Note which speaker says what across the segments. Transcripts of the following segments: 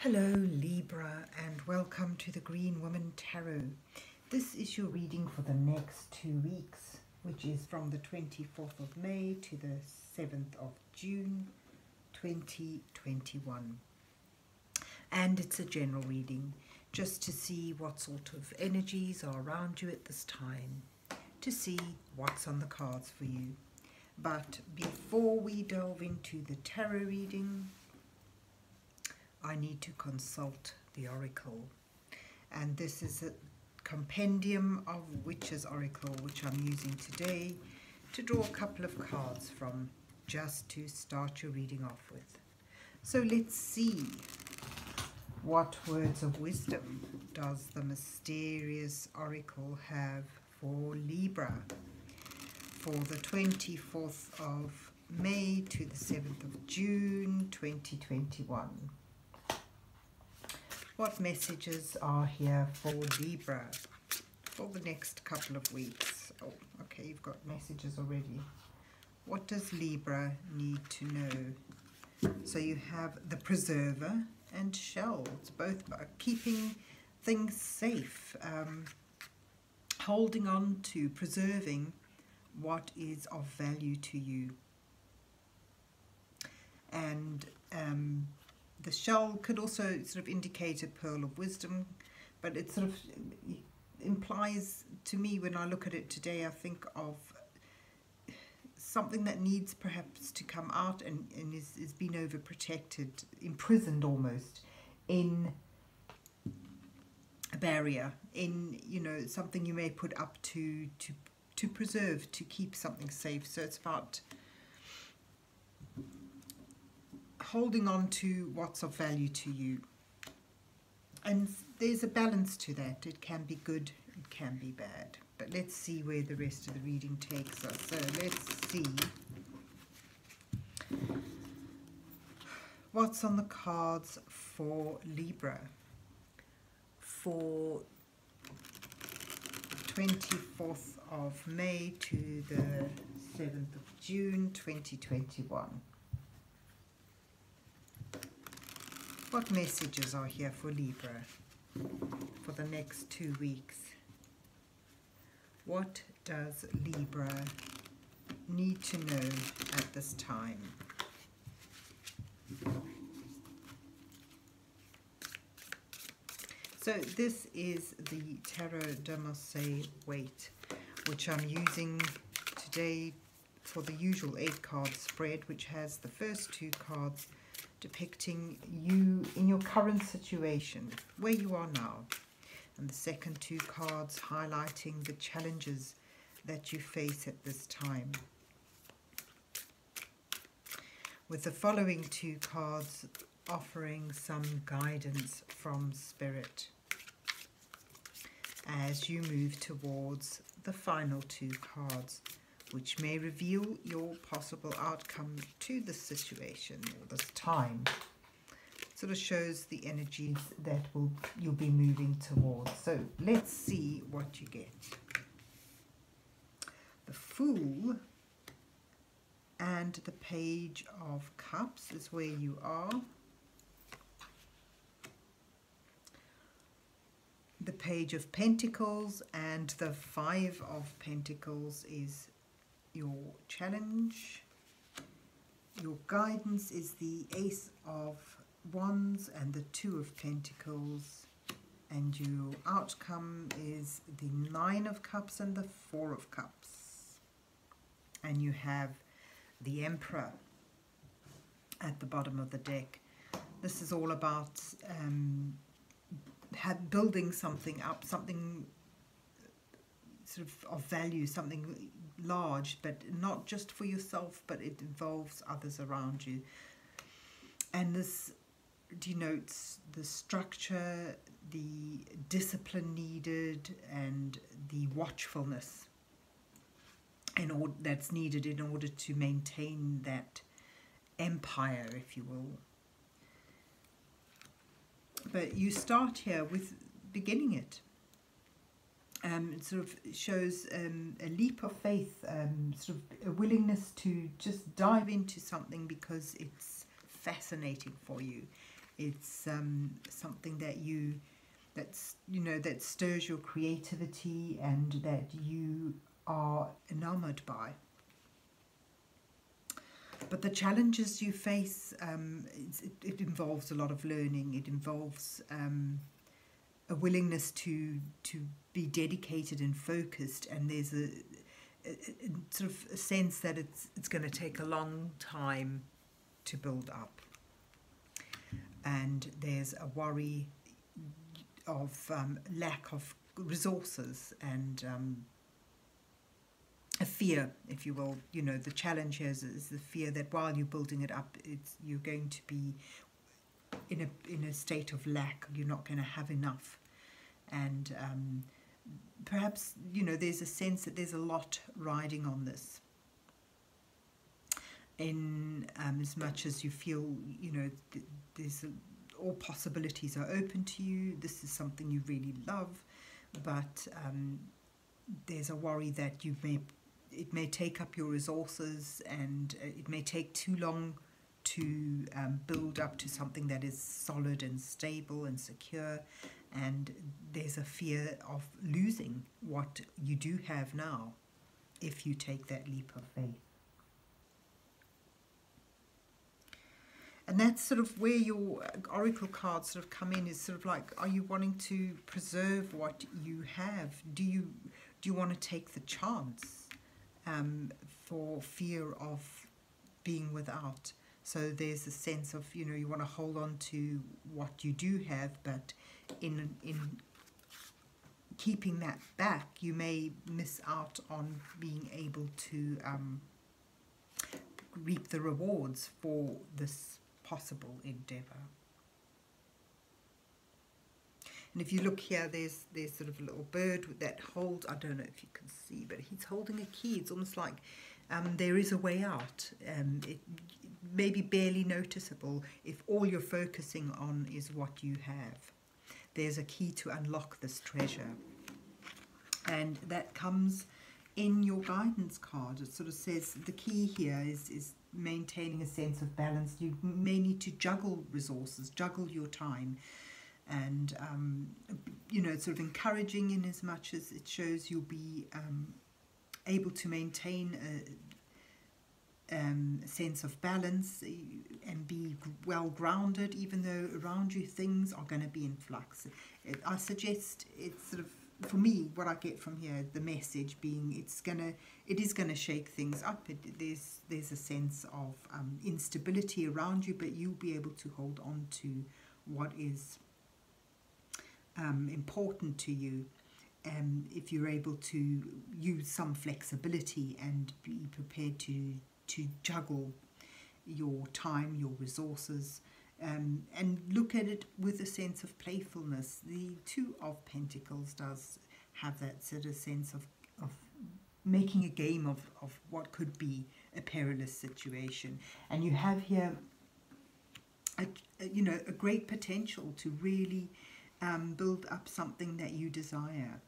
Speaker 1: Hello Libra, and welcome to the Green Woman Tarot. This is your reading for the next 2 weeks, which is from the 24th of May to the 7th of June 2021. And it's a general reading, just to see what sort of energies are around you at this time, to see what's on the cards for you. But before we delve into the tarot reading, I need to consult the oracle, and this is a compendium of witches oracle which I'm using today to draw a couple of cards from, just to start your reading off with. So let's see, what words of wisdom does the mysterious oracle have for Libra for the 24th of May to the 7th of June 2021. What messages are here for Libra for the next couple of weeks? Oh, okay, you've got messages already. What does Libra need to know? So you have the preserver and shells, both about keeping things safe, holding on to, preserving what is of value to you. And the shell could also sort of indicate a pearl of wisdom, but it sort of implies to me, when I look at it today, I think of something that needs perhaps to come out and is being overprotected, imprisoned almost in a barrier, in, you know, something you may put up to preserve, to keep something safe. So it's about holding on to what's of value to you, and there's a balance to that. It can be good, it can be bad, but let's see where the rest of the reading takes us. So let's see what's on the cards for Libra for 24th of May to the 7th of June 2021. What messages are here for Libra for the next 2 weeks? What does Libra need to know at this time? So this is the Tarot de Marseille-Waite, which I'm using today for the usual 8-card spread, which has the first 2 cards depicting you in your current situation, where you are now, and the second 2 cards highlighting the challenges that you face at this time, with the following 2 cards offering some guidance from Spirit as you move towards the final 2 cards, which may reveal your possible outcome to this situation or this time. It sort of shows the energies that you'll be moving towards. So let's see what you get. The Fool and the Page of Cups is where you are. The Page of Pentacles and the 5 of Pentacles is your challenge. Your guidance is the Ace of Wands and the 2 of Pentacles, and your outcome is the 9 of Cups and the 4 of Cups. And you have the Emperor at the bottom of the deck. This is all about building something up, something sort of value, something large, but not just for yourself, but it involves others around you. And this denotes the structure, the discipline needed, and the watchfulness that's needed in order to maintain that empire, if you will. But you start here with beginning it. It sort of shows a leap of faith, sort of a willingness to just dive into something because it's fascinating for you, It's something that that stirs your creativity and that you are enamored by. But the challenges you face, it involves a lot of learning. It involves a willingness to be dedicated and focused, and there's a sort of a sense that it's going to take a long time to build up. And there's a worry of lack of resources and a fear, if you will. You know, the challenge here is the fear that while you're building it up, you're going to be in a state of lack. You're not going to have enough, and perhaps, you know, there's a sense that there's a lot riding on this. In as much as you feel, you know, all possibilities are open to you. This is something you really love, but there's a worry that it may take up your resources, and it may take too long to build up to something that is solid and stable and secure, and there's a fear of losing what you do have now if you take that leap of faith. And that's sort of where your oracle cards sort of come in, is sort of like, are you wanting to preserve what you have? Do you want to take the chance for fear of being without? So there's a sense of, you know, you want to hold on to what you do have, but in keeping that back, you may miss out on being able to reap the rewards for this possible endeavour. And if you look here, there's sort of a little bird that holds, I don't know if you can see, but he's holding a key. It's almost like there is a way out. It may be barely noticeable if all you're focusing on is what you have. There's a key to unlock this treasure. And that comes in your guidance card. It sort of says the key here is maintaining a sense of balance. You may need to juggle resources, juggle your time, and you know, it's sort of encouraging in as much as it shows you'll be able to maintain a sense of balance and be well grounded, even though around you things are going to be in flux. I suggest it's sort of, for me, what I get from here, the message being it is gonna shake things up. There's a sense of instability around you, but you'll be able to hold on to what is important to you. If you're able to use some flexibility and be prepared to juggle your time, your resources, and look at it with a sense of playfulness. The Two of Pentacles does have that sort of sense of making a game of what could be a perilous situation. And you have here a great potential to really build up something that you desire.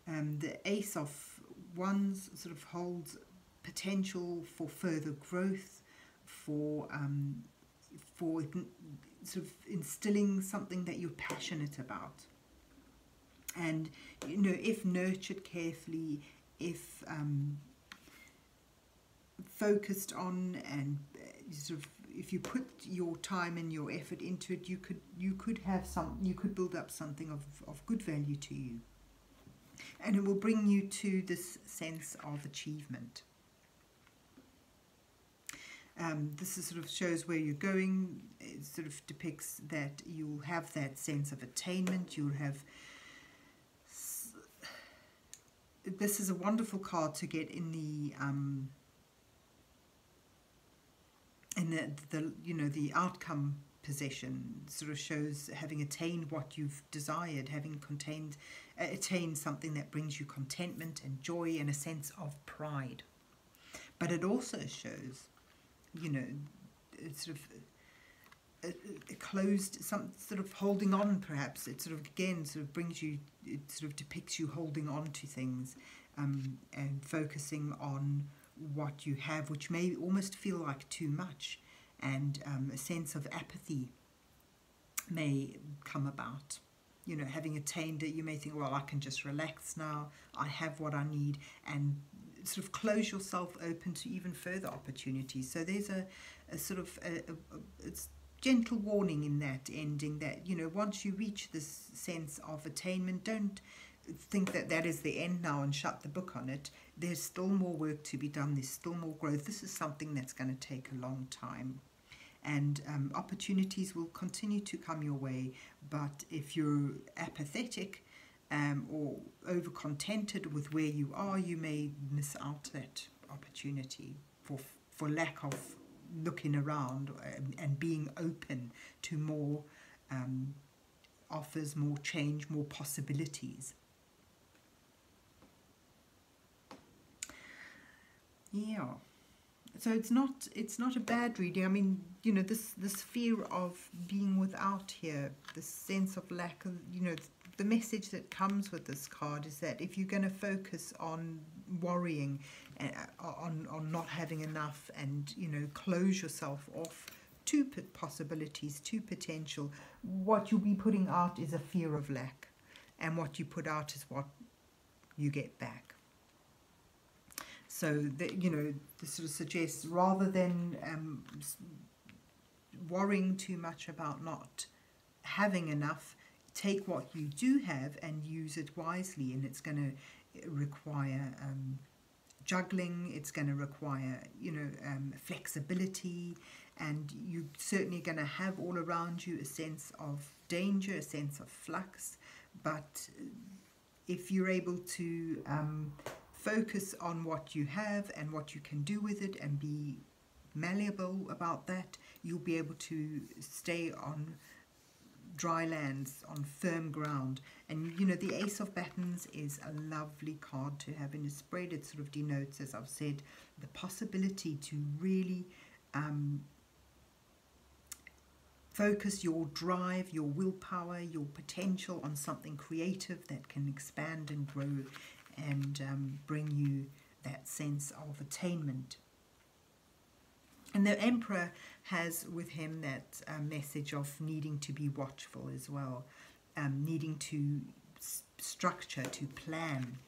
Speaker 1: The Ace of Wands sort of holds potential for further growth, for sort of instilling something that you're passionate about. And, you know, if nurtured carefully, if focused on, and sort of, if you put your time and your effort into it, you could build up something of good value to you, and it will bring you to this sense of achievement. This is sort of shows where you're going. It sort of depicts that you'll have that sense of attainment. You'll have. This is a wonderful card to get in the the outcome position. Sort of shows having attained what you've desired, having attained something that brings you contentment and joy and a sense of pride. But it also shows, you know, it's sort of a closed, some sort of holding on, perhaps. It sort of, again, sort of brings you, it sort of depicts you holding on to things and focusing on what you have, which may almost feel like too much, and a sense of apathy may come about. You know, having attained it, you may think, well, I can just relax now, I have what I need, and sort of close yourself open to even further opportunities. So there's a sort of it's gentle warning in that ending, that, you know, once you reach this sense of attainment, don't think that that is the end now and shut the book on it. There's still more work to be done, there's still more growth. This is something that's going to take a long time, and opportunities will continue to come your way. But if you're apathetic or over contented with where you are, you may miss out that opportunity for lack of looking around and being open to more offers, more change, more possibilities. Yeah, so it's not a bad reading. I mean, you know, this fear of being without here, this sense of lack of, you know, the message that comes with this card is that if you're going to focus on worrying, on not having enough, and, you know, close yourself off to possibilities, to potential, what you'll be putting out is a fear of lack, and what you put out is what you get back. So that, you know, this sort of suggests, rather than worrying too much about not having enough, take what you do have and use it wisely. And it's going to require juggling, it's going to require, you know, flexibility, and you're certainly going to have all around you a sense of danger, a sense of flux. But if you're able to focus on what you have and what you can do with it, and be malleable about that, you'll be able to stay on dry lands, on firm ground. And, you know, the Ace of Batons is a lovely card to have in a spread. It sort of denotes, as I've said, the possibility to really focus your drive, your willpower, your potential on something creative that can expand and grow and bring you that sense of attainment. And the Emperor has with him that message of needing to be watchful as well, needing to structure, to plan.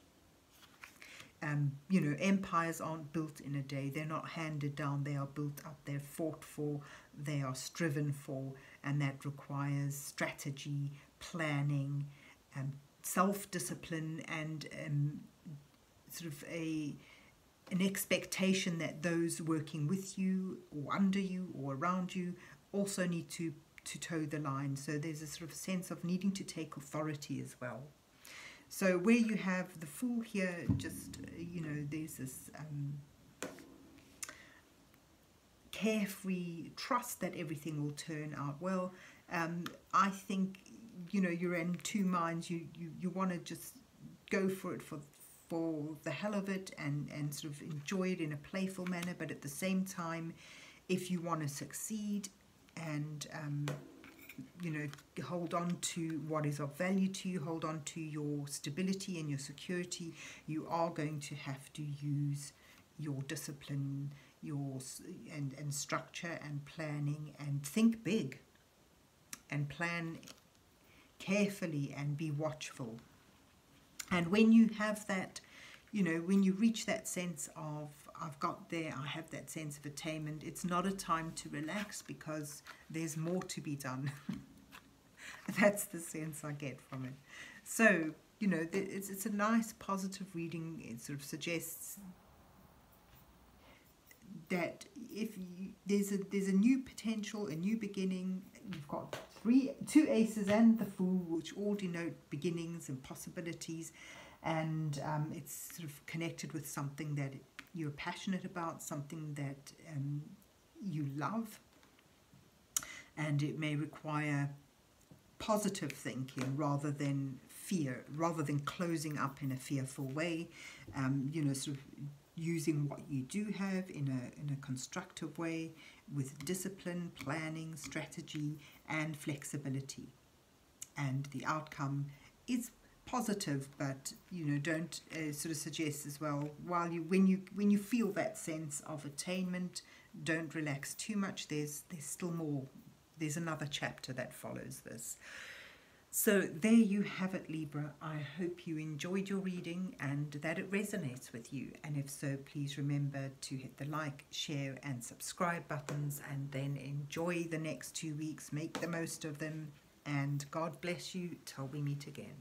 Speaker 1: You know, empires aren't built in a day. They're not handed down. They are built up. They're fought for. They are striven for. And that requires strategy, planning, self-discipline, and sort of an expectation that those working with you or under you or around you also need to toe the line. So there's a sort of sense of needing to take authority as well. So where you have the Fool here, just, you know, there's this carefree trust that everything will turn out well. I think, you know, you're in two minds. You want to just go for it for the hell of it, and sort of enjoy it in a playful manner. But at the same time, if you want to succeed and you know, hold on to what is of value to you, hold on to your stability and your security, you are going to have to use your discipline, and structure and planning, and think big and plan carefully and be watchful. And when you have that, you know, when you reach that sense of, I've got there, I have that sense of attainment, it's not a time to relax, because there's more to be done. That's the sense I get from it. So, you know, it's a nice positive reading. It sort of suggests that if there's a new potential, a new beginning. You've got two aces and the Fool, which all denote beginnings and possibilities, and it's sort of connected with something that you're passionate about, something that you love, and it may require positive thinking rather than fear, rather than closing up in a fearful way. You know, sort of using what you do have in a constructive way, with discipline, planning, strategy, and flexibility. And the outcome is positive, but, you know, don't sort of suggest as well, while when you feel that sense of attainment, don't relax too much. There's still more there's another chapter that follows this. So there you have it, Libra. I hope you enjoyed your reading and that it resonates with you. And if so, please remember to hit the like, share and subscribe buttons, and then enjoy the next 2 weeks. Make the most of them, and God bless you till we meet again.